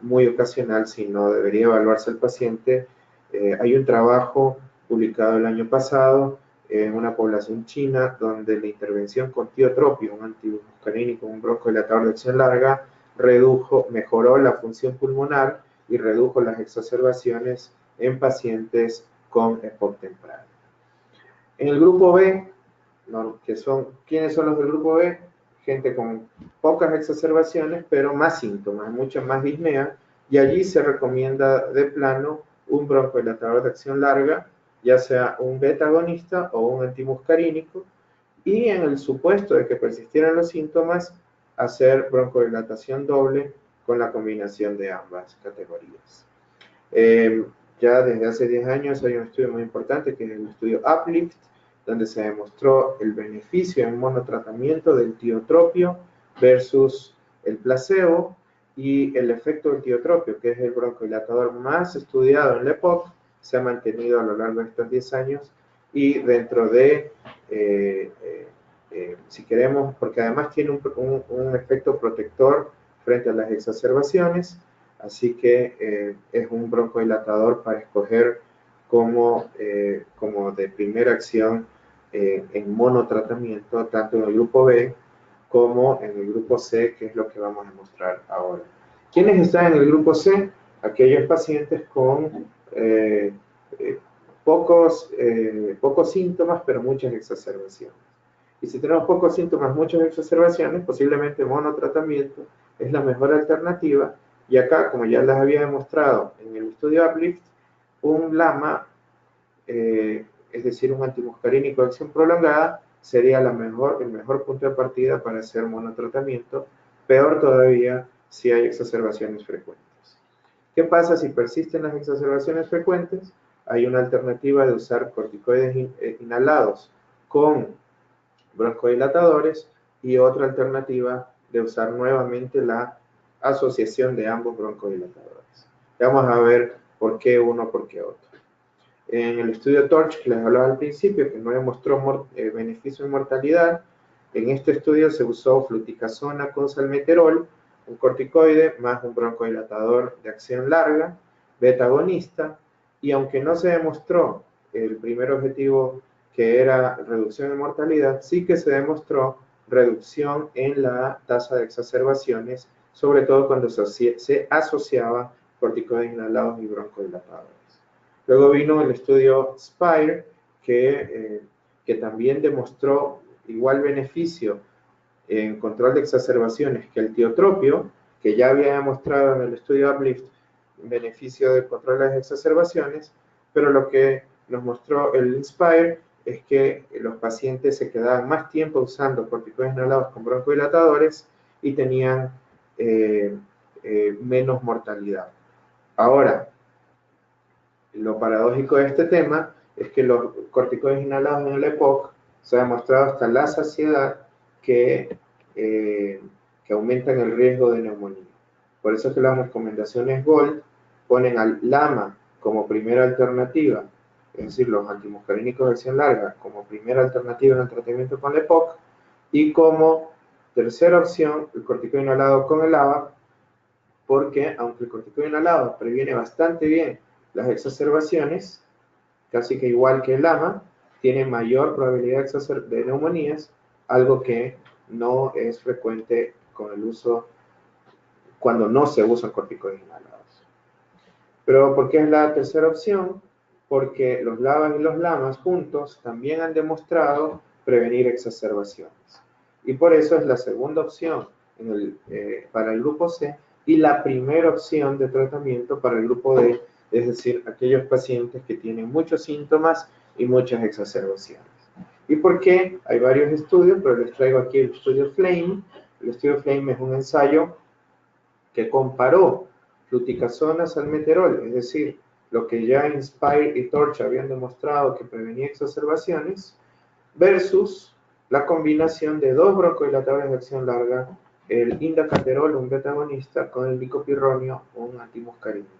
muy ocasional, sino debería evaluarse el paciente. Hay un trabajo publicado el año pasado en una población china donde la intervención con tiotropio, un antimuscarínico, un broncodilatador de acción larga, mejoró la función pulmonar y redujo las exacerbaciones en pacientes con EPOC temprano. En el grupo B, ¿quiénes son los del grupo B? Gente con pocas exacerbaciones, pero más síntomas, mucha más disnea, y allí se recomienda de plano un broncodilatador de acción larga, ya sea un beta-agonista o un antimuscarínico, y en el supuesto de que persistieran los síntomas, hacer broncodilatación doble con la combinación de ambas categorías. Ya desde hace 10 años hay un estudio muy importante que es el estudio UPLIFT, donde se demostró el beneficio en monotratamiento del tiotropio versus el placebo y el efecto del tiotropio, que es el broncodilatador más estudiado en la EPOC, se ha mantenido a lo largo de estos 10 años y dentro de, si queremos, porque además tiene un efecto protector frente a las exacerbaciones, así que es un broncodilatador para escoger como de primera acción en monotratamiento, tanto en el grupo B como en el grupo C, que es lo que vamos a mostrar ahora. ¿Quiénes están en el grupo C? Aquellos pacientes con pocos síntomas, pero muchas exacerbaciones. Y si tenemos pocos síntomas, muchas exacerbaciones, posiblemente monotratamiento es la mejor alternativa. Y acá, como ya les había demostrado en el estudio UPLIFT, un LAMA, es decir, un antimuscarínico de acción prolongada, sería el mejor punto de partida para hacer monotratamiento. Peor todavía si hay exacerbaciones frecuentes. ¿Qué pasa si persisten las exacerbaciones frecuentes? Hay una alternativa de usar corticoides inhalados con broncodilatadores y otra alternativa de usar nuevamente la asociación de ambos broncodilatadores. Vamos a ver por qué uno, por qué otro. En el estudio TORCH que les hablaba al principio, que no demostró beneficio en mortalidad, en este estudio se usó fluticasona con salmeterol, un corticoide más un broncodilatador de acción larga, beta-agonista, y aunque no se demostró el primer objetivo que era reducción de mortalidad, sí que se demostró reducción en la tasa de exacerbaciones, sobre todo cuando se asociaba corticoides inhalados y broncodilatadores. Luego vino el estudio SPIRE, que también demostró igual beneficio en control de exacerbaciones que el tiotropio, que ya había demostrado en el estudio UPLIFT beneficio de control de las exacerbaciones, pero lo que nos mostró el INSPIRE es que los pacientes se quedaban más tiempo usando corticoides inhalados con broncodilatadores y tenían menos mortalidad. Ahora, lo paradójico de este tema es que los corticoides inhalados en el EPOC se ha demostrado hasta la saciedad que aumentan el riesgo de neumonía. Por eso es que las recomendaciones GOLD ponen al LAMA como primera alternativa, es decir, los antimuscarínicos de acción larga como primera alternativa en el tratamiento con el EPOC, y como tercera opción el corticoide inhalado con el AVA, porque aunque el corticoide inhalado previene bastante bien las exacerbaciones, casi que igual que el LAMA, tiene mayor probabilidad de neumonías, algo que no es frecuente con el uso, cuando no se usan corticoides inhalados. Pero ¿por qué es la tercera opción? Porque los LAVAs y los LAMAs juntos también han demostrado prevenir exacerbaciones. Y por eso es la segunda opción para el grupo C y la primera opción de tratamiento para el grupo D, es decir, aquellos pacientes que tienen muchos síntomas y muchas exacerbaciones. ¿Y por qué? Hay varios estudios, pero les traigo aquí el estudio FLAME. El estudio FLAME es un ensayo que comparó fluticasona salmeterol, es decir, lo que ya INSPIRE y TORCH habían demostrado que prevenía exacerbaciones, versus la combinación de dos broncodilatadores de acción larga, el indacaterol, un beta-agonista, con el bicopirronio, un antimuscarínico.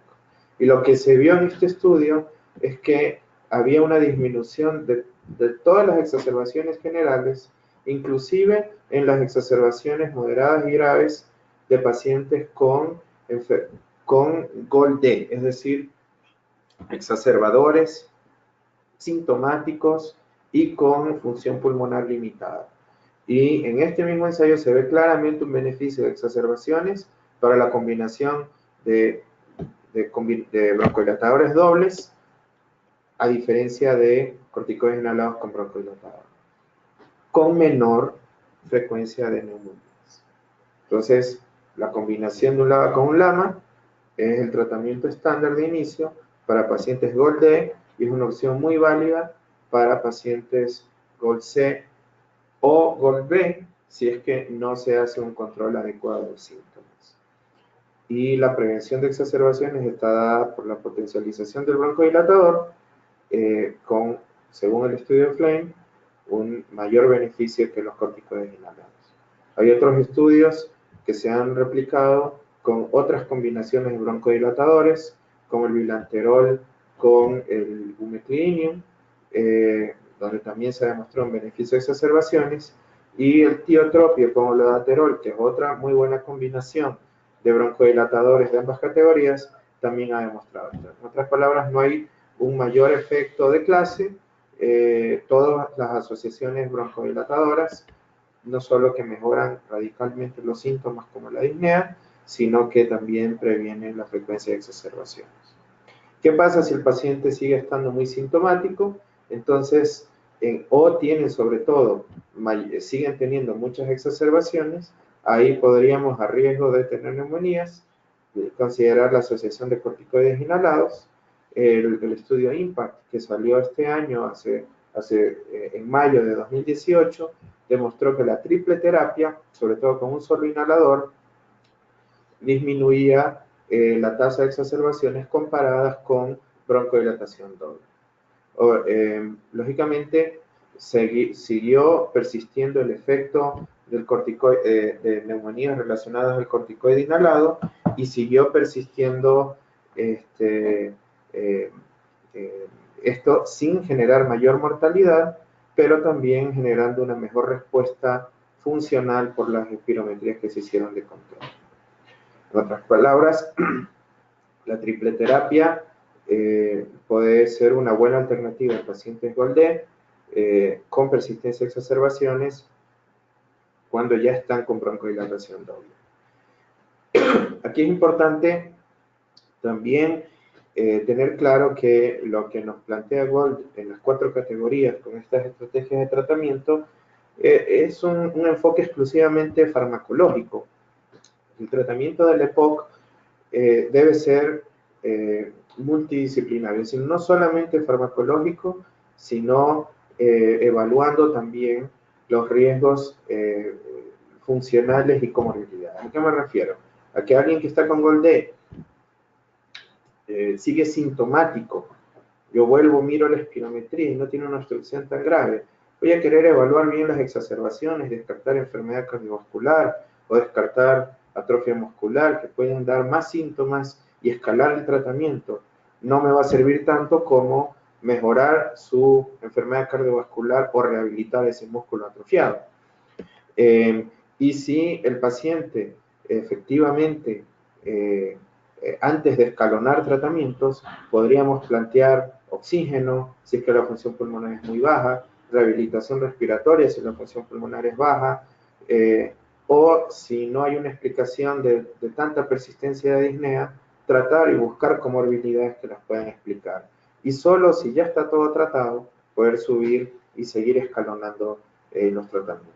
Y lo que se vio en este estudio es que había una disminución de todas las exacerbaciones generales, inclusive en las exacerbaciones moderadas y graves de pacientes con GOLD-D, es decir, exacerbadores sintomáticos y con función pulmonar limitada. Y en este mismo ensayo se ve claramente un beneficio de exacerbaciones para la combinación de broncodilatadores dobles, a diferencia de corticoides inhalados con broncodilatador, con menor frecuencia de neumonías. Entonces, la combinación de un LAMA con un LAMA es el tratamiento estándar de inicio para pacientes GOLD-D y es una opción muy válida para pacientes GOLD-C o GOLD-B si es que no se hace un control adecuado de síntomas. Y la prevención de exacerbaciones está dada por la potencialización del broncodilatador con, según el estudio FLAME, un mayor beneficio que los corticoides inhalados. Hay otros estudios que se han replicado con otras combinaciones de broncodilatadores, como el bilanterol con el bumeclidinium, donde también se demostró un beneficio de exacerbaciones, y el tiotropio con el lodaterol, que es otra muy buena combinación de broncodilatadores de ambas categorías, también ha demostrado esto. En otras palabras, no hay un mayor efecto de clase. Todas las asociaciones broncodilatadoras no solo que mejoran radicalmente los síntomas como la disnea, sino que también previenen la frecuencia de exacerbaciones. ¿Qué pasa si el paciente sigue estando muy sintomático? Entonces, o tienen sobre todo, siguen teniendo muchas exacerbaciones, ahí podríamos, a riesgo de tener neumonías, considerar la asociación de corticoides inhalados. El estudio IMPACT, que salió este año, en mayo de 2018, demostró que la triple terapia, sobre todo con un solo inhalador, disminuía la tasa de exacerbaciones comparadas con broncodilatación doble. Lógicamente, siguió persistiendo el efecto del de neumonías relacionadas al corticoide inhalado y siguió persistiendo esto sin generar mayor mortalidad, pero también generando una mejor respuesta funcional por las espirometrías que se hicieron de control. En otras palabras, la triple terapia puede ser una buena alternativa en pacientes GOLD con persistencia de exacerbaciones cuando ya están con broncodilatación doble. Aquí es importante también tener claro que lo que nos plantea GOLD en las 4 categorías con estas estrategias de tratamiento es un enfoque exclusivamente farmacológico. El tratamiento del EPOC debe ser multidisciplinario, es decir, no solamente farmacológico, sino evaluando también los riesgos funcionales y comorbilidades. ¿A qué me refiero? A que alguien que está con GOLD sigue sintomático yo vuelvo, miro la espirometría y no tiene una obstrucción tan grave, voy a querer evaluar bien las exacerbaciones, descartar enfermedad cardiovascular o descartar atrofia muscular, que pueden dar más síntomas y escalar el tratamiento. No me va a servir tanto como mejorar su enfermedad cardiovascular o rehabilitar ese músculo atrofiado. Y si el paciente efectivamente, antes de escalonar tratamientos, podríamos plantear oxígeno, si es que la función pulmonar es muy baja, rehabilitación respiratoria, si la función pulmonar es baja, o si no hay una explicación de tanta persistencia de disnea, tratar y buscar comorbilidades que las puedan explicar. Y solo si ya está todo tratado, poder subir y seguir escalonando los tratamientos.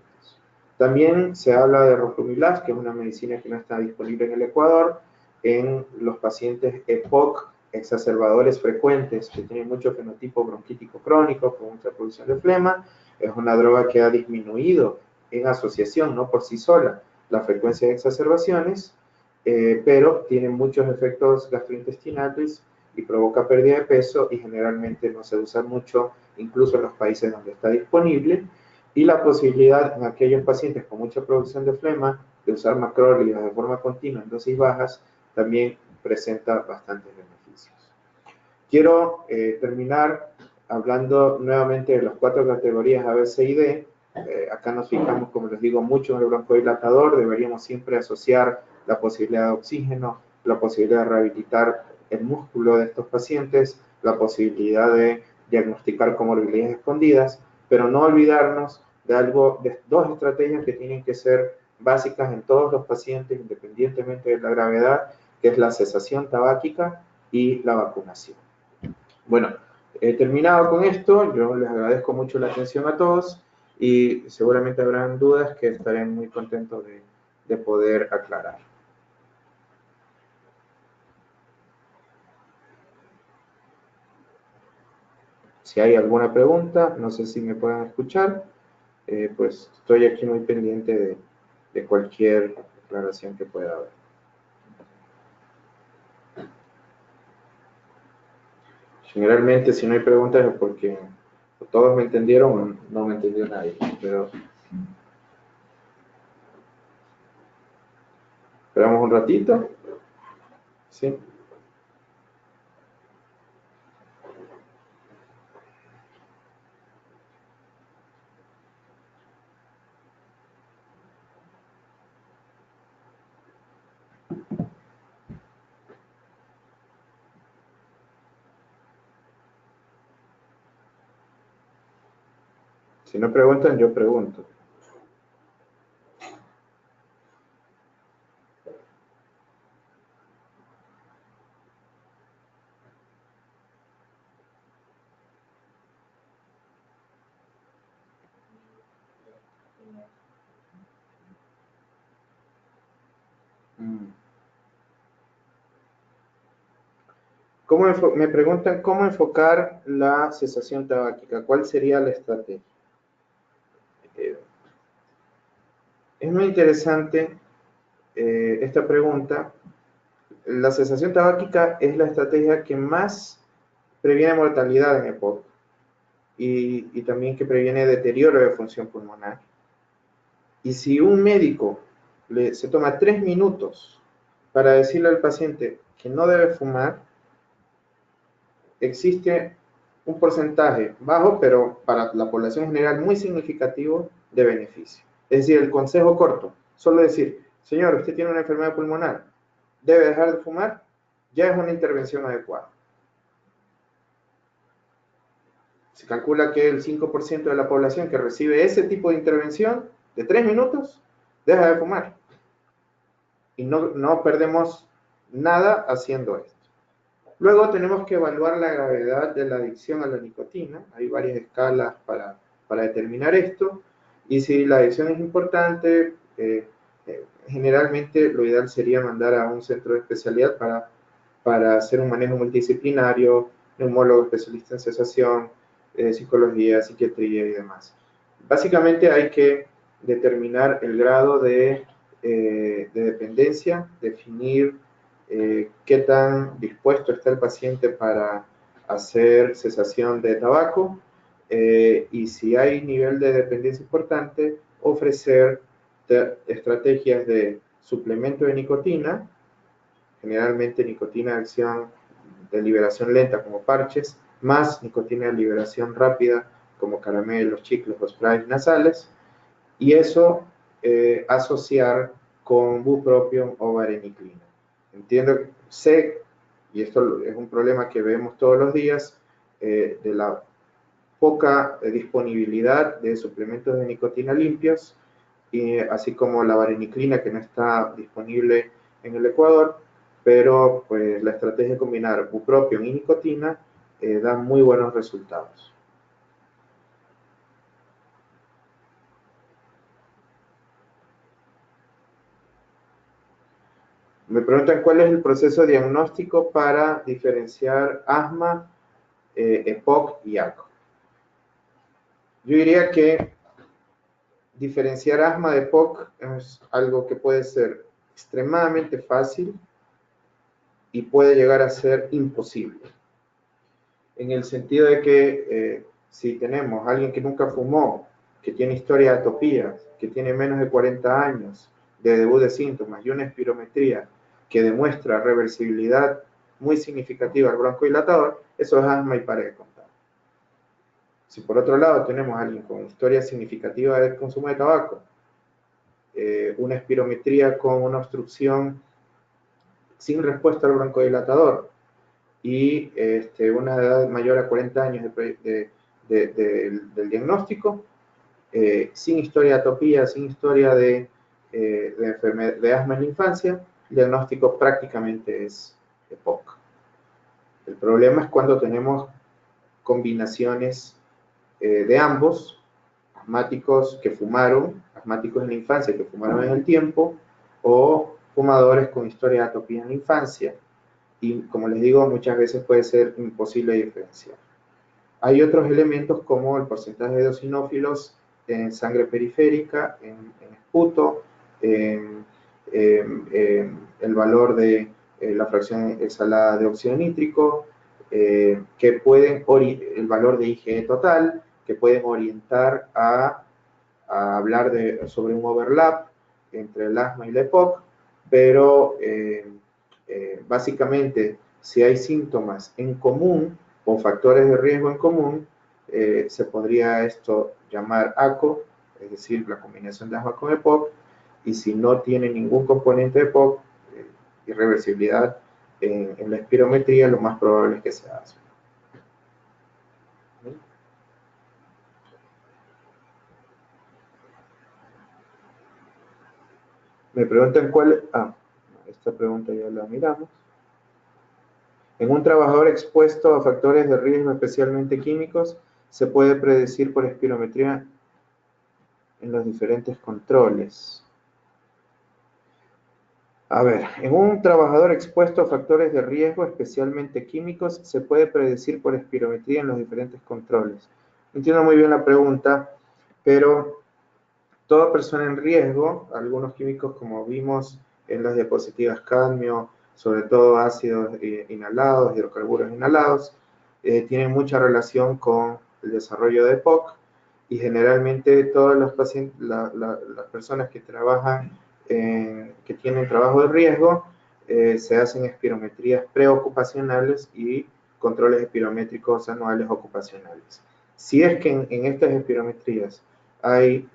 También se habla de roflumilast, que es una medicina que no está disponible en el Ecuador, en los pacientes EPOC exacerbadores frecuentes, que tienen mucho fenotipo bronquítico crónico, con mucha producción de flema. Es una droga que ha disminuido en asociación, no por sí sola, la frecuencia de exacerbaciones, pero tiene muchos efectos gastrointestinales y provoca pérdida de peso y generalmente no se usa mucho, incluso en los países donde está disponible. Y la posibilidad en aquellos pacientes con mucha producción de flema de usar macrólidos de forma continua en dosis bajas también presenta bastantes beneficios. Quiero terminar hablando nuevamente de las 4 categorías A, B, C y D. Acá nos fijamos, como les digo, mucho en el broncodilatador. Deberíamos siempre asociar la posibilidad de oxígeno, la posibilidad de rehabilitar el músculo de estos pacientes, la posibilidad de diagnosticar comorbilidades escondidas, pero no olvidarnos de 2 estrategias que tienen que ser básicas en todos los pacientes, independientemente de la gravedad, que es la cesación tabáquica y la vacunación. Bueno, he terminado con esto. Yo les agradezco mucho la atención a todos y seguramente habrán dudas que estaré muy contento de poder aclarar. Si hay alguna pregunta, no sé si me pueden escuchar, pues estoy aquí muy pendiente de cualquier aclaración que pueda haber. Generalmente, si no hay preguntas es porque todos me entendieron o no me entendió nadie, pero esperamos un ratito. Sí. Si no preguntan, yo pregunto. Me preguntan cómo enfocar la cesación tabáquica. ¿Cuál sería la estrategia? Es muy interesante esta pregunta. La cesación tabáquica es la estrategia que más previene mortalidad en EPOC y también que previene deterioro de función pulmonar. Y si un médico se toma 3 minutos para decirle al paciente que no debe fumar, existe un porcentaje bajo, pero para la población general muy significativo de beneficio. Es decir, el consejo corto, solo decir, señor, usted tiene una enfermedad pulmonar, debe dejar de fumar, ya es una intervención adecuada. Se calcula que el 5% de la población que recibe ese tipo de intervención de 3 minutos, deja de fumar. Y no perdemos nada haciendo esto. Luego tenemos que evaluar la gravedad de la adicción a la nicotina. Hay varias escalas para determinar esto. Y si la adicción es importante, generalmente lo ideal sería mandar a un centro de especialidad para hacer un manejo multidisciplinario, neumólogo especialista en cesación, psicología, psiquiatría y demás. Básicamente hay que determinar el grado de dependencia, definir qué tan dispuesto está el paciente para hacer cesación de tabaco y si hay nivel de dependencia importante, ofrecer estrategias de suplemento de nicotina, generalmente nicotina de acción de liberación lenta como parches, más nicotina de liberación rápida como caramelos, chicles o sprays nasales, y eso asociar con bupropión o vareniclina. Entiendo, sé, y esto es un problema que vemos todos los días, de la poca disponibilidad de suplementos de nicotina limpios, así como la vareniclina que no está disponible en el Ecuador, pero pues la estrategia de combinar bupropión y nicotina da muy buenos resultados. Me preguntan cuál es el proceso diagnóstico para diferenciar asma, EPOC y ACO. Yo diría que diferenciar asma de EPOC es algo que puede ser extremadamente fácil y puede llegar a ser imposible. En el sentido de que si tenemos a alguien que nunca fumó, que tiene historia de atopía, que tiene menos de 40 años de debut de síntomas y una espirometría que demuestra reversibilidad muy significativa al broncodilatador, eso es asma y para de contar. Si por otro lado tenemos a alguien con historia significativa de consumo de tabaco, una espirometría con una obstrucción sin respuesta al broncodilatador y una edad mayor a 40 años del diagnóstico, sin historia de atopía, sin historia de asma en la infancia, el diagnóstico prácticamente es EPOC. El problema es cuando tenemos combinaciones de ambos, asmáticos que fumaron, asmáticos en la infancia que fumaron en el tiempo, o fumadores con historia de atopía en la infancia. Y como les digo, muchas veces puede ser imposible diferenciar. Hay otros elementos como el porcentaje de eosinófilos en sangre periférica, en esputo, el valor de la fracción exhalada de óxido nítrico, que pueden, el valor de IgE total, que pueden orientar a hablar sobre un overlap entre el asma y la EPOC, pero básicamente si hay síntomas en común o factores de riesgo en común, se podría esto llamar ACO, es decir, la combinación de asma con EPOC, y si no tiene ningún componente de EPOC, irreversibilidad en la espirometría, lo más probable es que sea asma. Me preguntan cuál... esta pregunta ya la miramos. En un trabajador expuesto a factores de riesgo, especialmente químicos, se puede predecir por espirometría en los diferentes controles. A ver, en un trabajador expuesto a factores de riesgo, especialmente químicos, se puede predecir por espirometría en los diferentes controles. No entiendo muy bien la pregunta, pero toda persona en riesgo, algunos químicos como vimos en las diapositivas, cadmio, sobre todo ácidos inhalados, hidrocarburos inhalados, tienen mucha relación con el desarrollo de EPOC y generalmente todas las personas que trabajan, que tienen trabajo de riesgo, se hacen espirometrías preocupacionales y controles espirométricos anuales ocupacionales. Si es que en estas espirometrías hay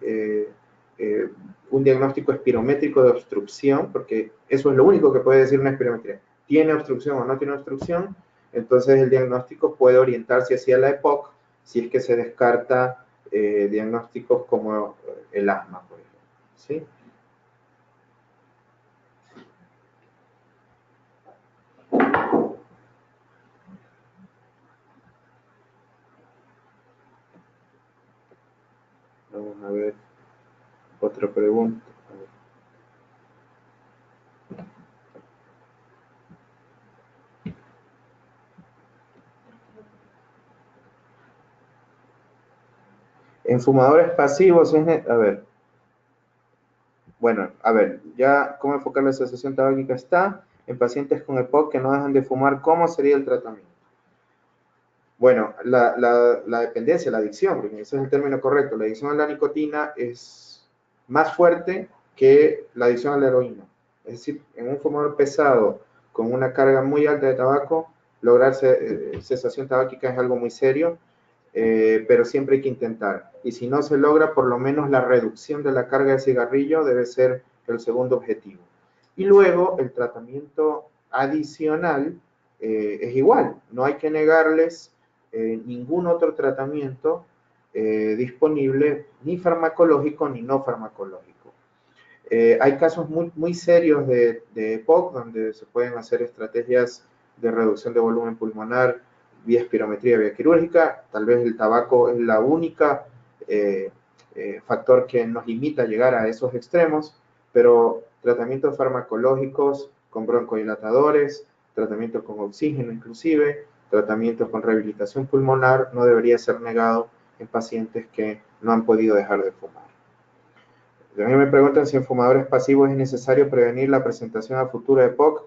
un diagnóstico espirométrico de obstrucción, porque eso es lo único que puede decir una espirometría, tiene obstrucción o no tiene obstrucción, entonces el diagnóstico puede orientarse hacia la EPOC si es que se descarta diagnósticos como el asma, por ejemplo. ¿Sí? Vamos a ver otra pregunta. En fumadores pasivos, a ver. Bueno, a ver, ya cómo enfocar la asociación tabáquica está. En pacientes con EPOC que no dejan de fumar, ¿cómo sería el tratamiento? Bueno, la dependencia, la adicción, porque ese es el término correcto, la adicción a la nicotina es más fuerte que la adicción a la heroína. Es decir, en un fumador pesado con una carga muy alta de tabaco, lograr cesación tabáquica es algo muy serio, pero siempre hay que intentar. Y si no se logra, por lo menos la reducción de la carga de cigarrillo debe ser el segundo objetivo. Y luego el tratamiento adicional es igual, no hay que negarles ningún otro tratamiento disponible, ni farmacológico ni no farmacológico. Hay casos muy serios de EPOC donde se pueden hacer estrategias de reducción de volumen pulmonar vía espirometría, vía quirúrgica. Tal vez el tabaco es la única factor que nos limita a llegar a esos extremos, pero tratamientos farmacológicos con broncodilatadores, tratamientos con oxígeno inclusive, tratamientos con rehabilitación pulmonar no debería ser negado en pacientes que no han podido dejar de fumar. También me preguntan si en fumadores pasivos es necesario prevenir la presentación a futuro de POC.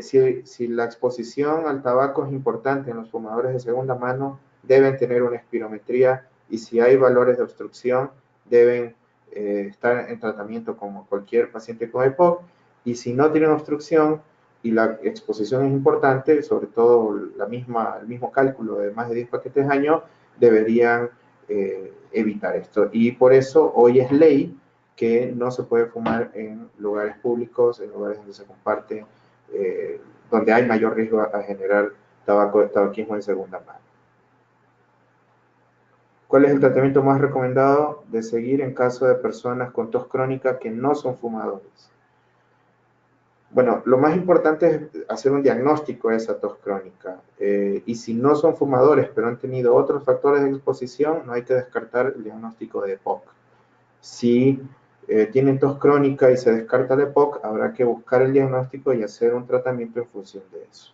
Si la exposición al tabaco es importante en los fumadores de segunda mano, deben tener una espirometría y si hay valores de obstrucción, deben estar en tratamiento como cualquier paciente con EPOC. Y si no tienen obstrucción y la exposición es importante, sobre todo el mismo cálculo de más de 10 paquetes al año, deberían evitar esto. Y por eso hoy es ley que no se puede fumar en lugares públicos, en lugares donde se comparte, donde hay mayor riesgo a generar tabaquismo de segunda mano. ¿Cuál es el tratamiento más recomendado de seguir en caso de personas con tos crónica que no son fumadores? Bueno, lo más importante es hacer un diagnóstico de esa tos crónica. Y si no son fumadores, pero han tenido otros factores de exposición, no hay que descartar el diagnóstico de EPOC. Si tienen tos crónica y se descarta el EPOC, habrá que buscar el diagnóstico y hacer un tratamiento en función de eso.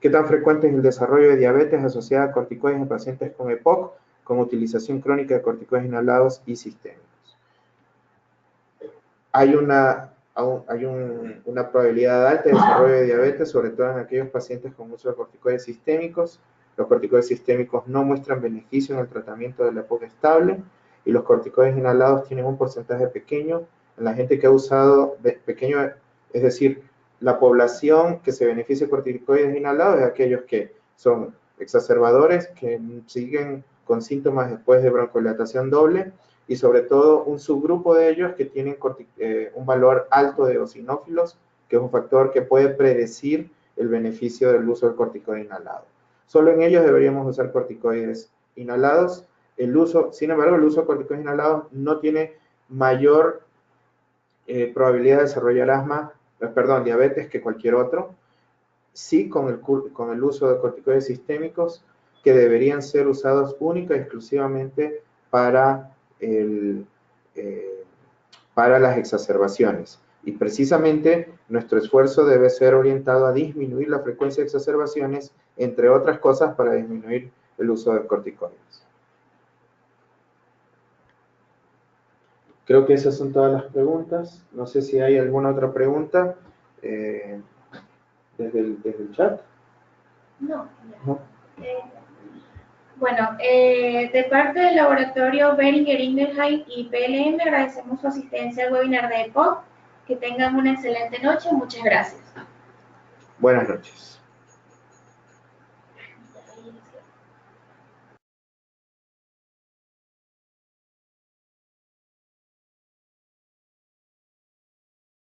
¿Qué tan frecuente es el desarrollo de diabetes asociada a corticoides en pacientes con EPOC con utilización crónica de corticoides inhalados y sistémicos? Hay una probabilidad alta de desarrollo de diabetes, sobre todo en aquellos pacientes con uso de corticoides sistémicos. Los corticoides sistémicos no muestran beneficio en el tratamiento de la EPOC estable y los corticoides inhalados tienen un porcentaje pequeño. En la gente que ha usado pequeño, es decir, la población que se beneficia de corticoides inhalados es aquellos que son exacerbadores, que siguen con síntomas después de broncodilatación doble, y sobre todo un subgrupo de ellos que tienen un valor alto de eosinófilos, que es un factor que puede predecir el beneficio del uso del corticoide inhalado. Solo en ellos deberíamos usar corticoides inhalados. Sin embargo, el uso de corticoides inhalados no tiene mayor probabilidad de desarrollar diabetes que cualquier otro. Sí, con el uso de corticoides sistémicos que deberían ser usados única y exclusivamente para las exacerbaciones. Y precisamente nuestro esfuerzo debe ser orientado a disminuir la frecuencia de exacerbaciones, entre otras cosas, para disminuir el uso de corticoides. Creo que esas son todas las preguntas. No sé si hay alguna otra pregunta desde el chat. No. Bueno, de parte del laboratorio Boehringer Ingelheim y PLM agradecemos su asistencia al webinar de EPOC. Que tengan una excelente noche. Muchas gracias. Buenas noches.